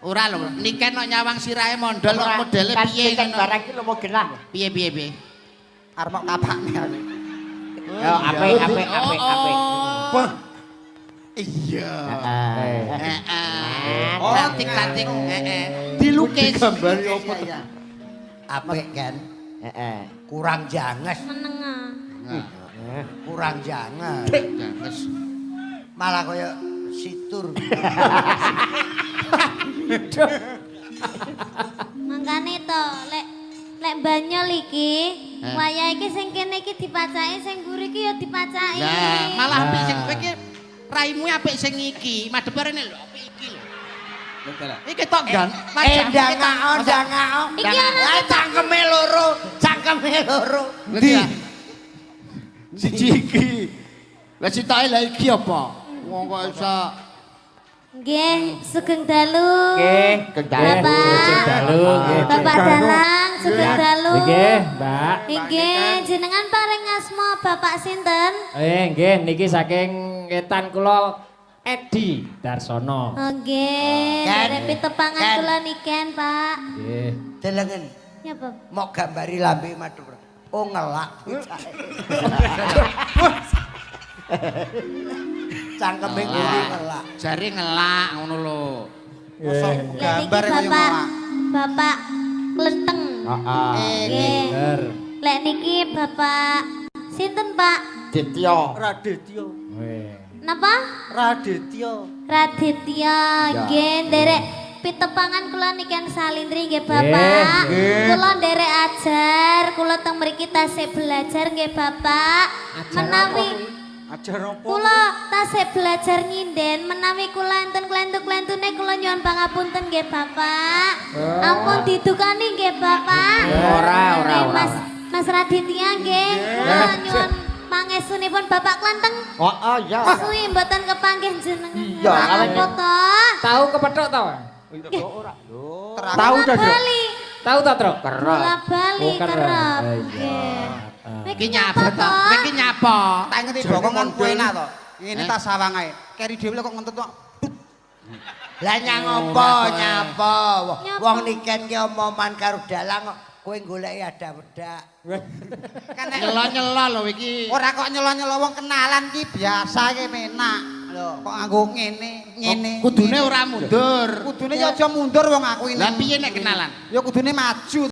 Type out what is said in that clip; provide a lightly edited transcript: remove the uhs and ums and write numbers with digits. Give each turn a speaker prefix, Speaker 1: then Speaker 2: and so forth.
Speaker 1: Ora lho, niken kok nyawang sirahe mondol kok modele piye
Speaker 2: ngono. Barang iki lho mau genah.
Speaker 1: Piye.
Speaker 2: Arep mok kapakne aku.
Speaker 3: Yo apik.
Speaker 1: Wah. Iya. Heeh. Oh, cantik. Dilukis
Speaker 2: Gambari opo?
Speaker 3: Apik kan?
Speaker 2: Heeh.
Speaker 3: Kurang janges.
Speaker 4: Menengah.
Speaker 3: Kurang janges.
Speaker 1: Janges.
Speaker 3: Malah kaya situr.
Speaker 4: Mangkane to, lek banyol iki, wayah iki sing kene iki dipacaki, sing mburi iki ya dipacaki.
Speaker 1: Lah, malah apik sing kowe iki raimu apik sing iki, madhep rene lho, apik iki lho. Iki tok gan,
Speaker 3: Ndangao.
Speaker 4: Iki ana
Speaker 3: Cangkeme loro.
Speaker 1: Ndi? Siji iki. Lah citake lah iki apa? Wong kok iso
Speaker 4: nggih, sugeng dalu.
Speaker 2: Nggih, kendali.
Speaker 4: Bapak Dalang, sugeng dalu.
Speaker 5: Nggih, Mbak.
Speaker 4: Nggih, jenengan paring asma Bapak sinten?
Speaker 5: Nggih, niki saking etan kula Edi Darsono.
Speaker 4: Nggih, derek pitepangan kula niken, Pak.
Speaker 5: Nggih.
Speaker 3: Delengen.
Speaker 4: Ya, Pak.
Speaker 3: Mau gambari lambe madhep. Oh ngelak. Cangkeme ngene ngelak.
Speaker 1: jare ngelak ngono lho.
Speaker 4: Gambar Bapak Klenteng. Nggih.
Speaker 5: Bener.
Speaker 4: Lek niki Bapak sinten, Pak?
Speaker 2: Ditya.
Speaker 3: Raditya.
Speaker 5: Weh.
Speaker 4: Napa?
Speaker 3: Raditya.
Speaker 4: Raditya, nggih nderek pitepangan kula niken salindri nggih Bapak. Kula nderek ajar, kula teng mriki tasih belajar nggih Bapak. Menawi
Speaker 2: Ajar opo?
Speaker 4: kula tasih belajar nyinden, menawi kula enten klentu-klentune kula nyuwun pangapunten nggih Bapak. Ampun didukani nggih Bapak. Nggih, Mas Raditya nggih. Kula nyuwun pangestunipun Bapak Klenteng.
Speaker 2: Oh iya.
Speaker 4: Suwi mboten kepanggih jenengan.
Speaker 2: Iya,
Speaker 4: Apa to?
Speaker 5: Tahu kepethuk ta?
Speaker 2: Tahu dah.
Speaker 4: Bali.
Speaker 5: Tahu ta, Truk?
Speaker 4: Bola Bali
Speaker 5: Oh, kerep.
Speaker 4: kerep.
Speaker 5: Iya.
Speaker 4: Nggih.
Speaker 1: Iki nyapa to? Kowe iki nyapa?
Speaker 2: Tak ngerti bokong kan enak to. Ngene tas sawang ae. Keri dhewe kok ngentut kok.
Speaker 3: Lah nyang apa nyapa? Wong niken ki omongan karo dalang kok kowe goleki ada wedak.
Speaker 2: Kan nek
Speaker 1: Nyelo-nyelo lho iki.
Speaker 2: ora kok nyelo-nyelo wong kenalan ki biasa ki penak. Lho, kok nganggo ngene.
Speaker 1: Kudune ora mundur.
Speaker 2: Kudune ya aja mundur wong aku ini.
Speaker 1: Lah piye nek kenalan?
Speaker 2: Ya kudune maju.